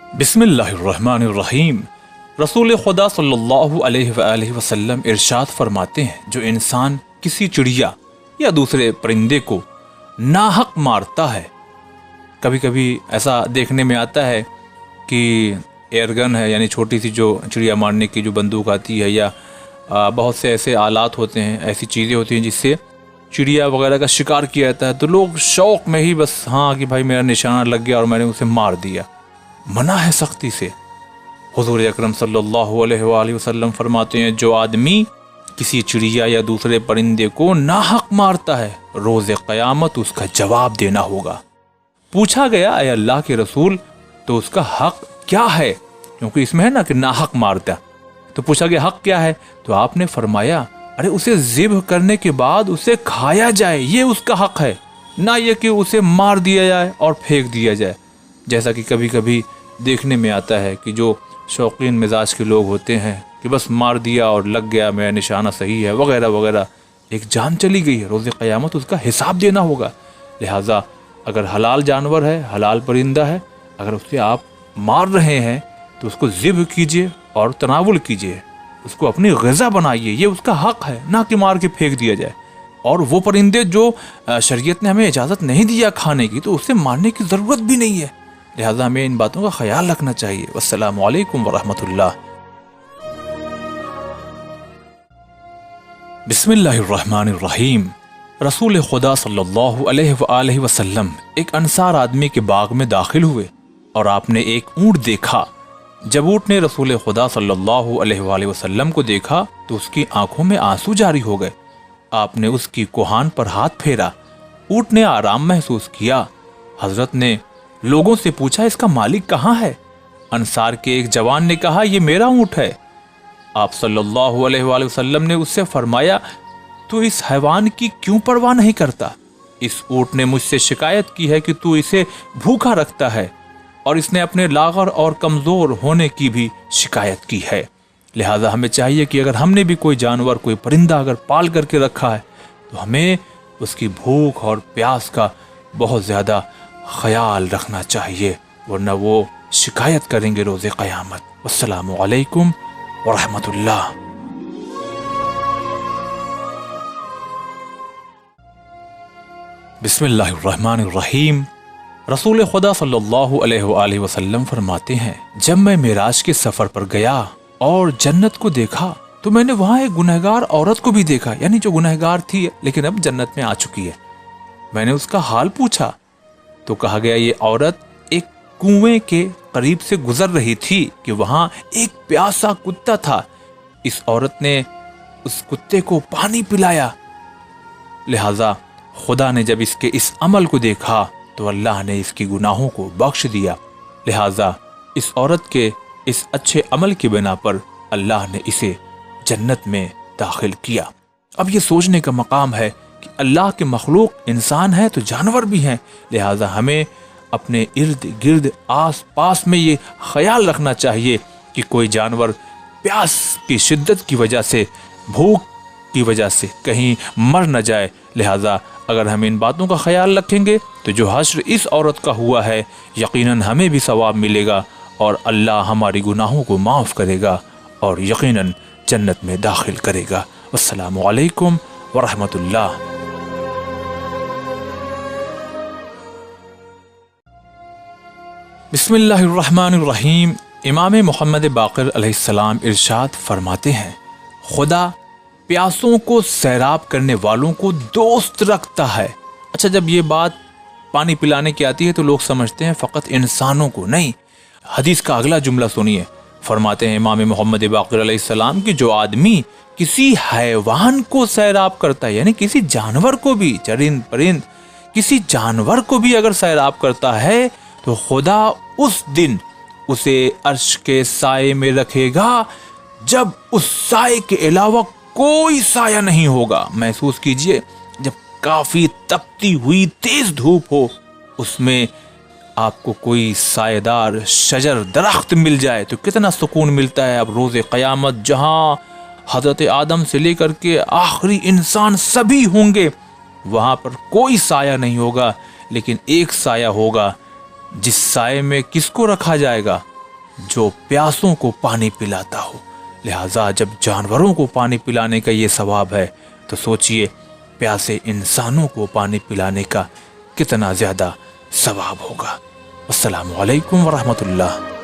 بسم اللہ الرحمن الرحیم۔ رسول خدا صلی اللہ علیہ وآلہ وسلم ارشاد فرماتے ہیں، جو انسان کسی چڑیا یا دوسرے پرندے کو ناحق مارتا ہے، کبھی کبھی ایسا دیکھنے میں آتا ہے کہ ایئر گن ہے، یعنی چھوٹی سی جو چڑیا مارنے کی جو بندوق آتی ہے، یا بہت سے ایسے آلات ہوتے ہیں، ایسی چیزیں ہوتی ہیں جس سے چڑیا وغیرہ کا شکار کیا جاتا ہے، تو لوگ شوق میں ہی بس ہاں کہ بھائی میرا نشانہ لگ گیا اور میں نے اسے مار دیا۔ منع ہے سختی سے۔ حضور اکرم صلی اللہ علیہ وآلہ وسلم فرماتے ہیں، جو آدمی کسی چڑیا یا دوسرے پرندے کو ناحق مارتا ہے، روز قیامت اس کا جواب دینا ہوگا۔ پوچھا گیا، اے اللہ کے رسول، تو اس کا حق کیا ہے؟ کیونکہ اس میں ہے نا کہ ناحق مارتا، تو پوچھا گیا حق کیا ہے؟ تو آپ نے فرمایا، ارے اسے ذبح کرنے کے بعد اسے کھایا جائے، یہ اس کا حق ہے، نہ یہ کہ اسے مار دیا جائے اور پھینک دیا جائے۔ جیسا کہ کبھی کبھی دیکھنے میں آتا ہے کہ جو شوقین مزاج کے لوگ ہوتے ہیں کہ بس مار دیا اور لگ گیا، میرا نشانہ صحیح ہے وغیرہ وغیرہ، ایک جان چلی گئی ہے، روز قیامت اس کا حساب دینا ہوگا۔ لہٰذا اگر حلال جانور ہے، حلال پرندہ ہے، اگر اسے آپ مار رہے ہیں تو اس کو ذبح کیجئے اور تناول کیجئے، اس کو اپنی غذا بنائیے، یہ اس کا حق ہے، نہ کہ مار کے پھینک دیا جائے۔ اور وہ پرندے جو شریعت نے ہمیں اجازت نہیں دیا کھانے کی، تو اسے مارنے کی ضرورت بھی نہیں ہے۔ لہٰذا ہمیں ان باتوں کا خیال رکھنا چاہیے۔ والسلام علیکم ورحمۃ اللہ۔ بسم اللہ الرحمن الرحیم۔ رسول خدا صلی اللہ علیہ وآلہ وسلم ایک انصار آدمی کے باغ میں داخل ہوئے اور آپ نے ایک اونٹ دیکھا۔ جب اونٹ نے رسول خدا صلی اللہ علیہ وآلہ وسلم کو دیکھا تو اس کی آنکھوں میں آنسو جاری ہو گئے۔ آپ نے اس کی کوہان پر ہاتھ پھیرا، اونٹ نے آرام محسوس کیا۔ حضرت نے لوگوں سے پوچھا، اس کا مالک کہاں ہے؟ انصار کے ایک جوان نے کہا، یہ میرا اونٹ ہے۔ آپ صلی اللہ علیہ وآلہ وسلم نے اس سے فرمایا، تو اس حیوان کی کیوں پرواہ نہیں کرتا؟ اس اونٹ نے مجھ سے شکایت کی ہے کہ تو اسے بھوکا رکھتا ہے، اور اس نے اپنے لاغر اور کمزور ہونے کی بھی شکایت کی ہے۔ لہٰذا ہمیں چاہیے کہ اگر ہم نے بھی کوئی جانور، کوئی پرندہ اگر پال کر کے رکھا ہے تو ہمیں اس کی بھوک اور پیاس کا بہت زیادہ خیال رکھنا چاہیے، ورنہ وہ شکایت کریں گے روز قیامت۔ والسلام علیکم ورحمۃ اللہ۔ بسم اللہ الرحمن الرحیم۔ رسول خدا صلی اللہ علیہ وآلہ وسلم فرماتے ہیں، جب میں معراج کے سفر پر گیا اور جنت کو دیکھا تو میں نے وہاں ایک گنہگار عورت کو بھی دیکھا، یعنی جو گنہگار تھی لیکن اب جنت میں آ چکی ہے۔ میں نے اس کا حال پوچھا تو کہا گیا، یہ عورت ایک کنویں کے قریب سے گزر رہی تھی کہ وہاں ایک پیاسا کتا تھا۔ اس عورت نے اس کتے کو پانی پلایا۔ لہذا خدا نے جب اس کے اس عمل کو دیکھا تو اللہ نے اس کی گناہوں کو بخش دیا۔ لہذا اس عورت کے اس اچھے عمل کی بنا پر اللہ نے اسے جنت میں داخل کیا۔ اب یہ سوچنے کا مقام ہے کہ اللہ کے مخلوق انسان ہے تو جانور بھی ہیں، لہذا ہمیں اپنے ارد گرد آس پاس میں یہ خیال رکھنا چاہیے کہ کوئی جانور پیاس کی شدت کی وجہ سے، بھوک کی وجہ سے کہیں مر نہ جائے۔ لہذا اگر ہم ان باتوں کا خیال رکھیں گے تو جو حشر اس عورت کا ہوا ہے، یقیناً ہمیں بھی ثواب ملے گا اور اللہ ہماری گناہوں کو معاف کرے گا اور یقیناً جنت میں داخل کرے گا۔ والسلام علیکم ورحمۃ اللہ۔ بسم اللہ الرحمن الرحیم۔ امام محمد باقر علیہ السلام ارشاد فرماتے ہیں، خدا پیاسوں کو سیراب کرنے والوں کو دوست رکھتا ہے۔ اچھا، جب یہ بات پانی پلانے کی آتی ہے تو لوگ سمجھتے ہیں فقط انسانوں کو، نہیں۔ حدیث کا اگلا جملہ سنیے، فرماتے ہیں امام محمد باقر علیہ السلام کہ جو آدمی کسی حیوان کو سیراب کرتا ہے، یعنی کسی جانور کو بھی، چرند پرند کسی جانور کو بھی اگر سیراب کرتا ہے تو خدا اس دن اسے عرش کے سائے میں رکھے گا جب اس سائے کے علاوہ کوئی سایہ نہیں ہوگا۔ محسوس کیجئے، جب کافی تپتی ہوئی تیز دھوپ ہو، اس میں آپ کو کوئی سایہ دار شجر درخت مل جائے تو کتنا سکون ملتا ہے۔ اب روز قیامت جہاں حضرت آدم سے لے کر کے آخری انسان سبھی ہوں گے، وہاں پر کوئی سایہ نہیں ہوگا، لیکن ایک سایہ ہوگا، جس سائے میں کس کو رکھا جائے گا؟ جو پیاسوں کو پانی پلاتا ہو۔ لہٰذا جب جانوروں کو پانی پلانے کا یہ ثواب ہے تو سوچئے پیاسے انسانوں کو پانی پلانے کا کتنا زیادہ ثواب ہوگا۔ السلام علیکم ورحمۃ اللہ۔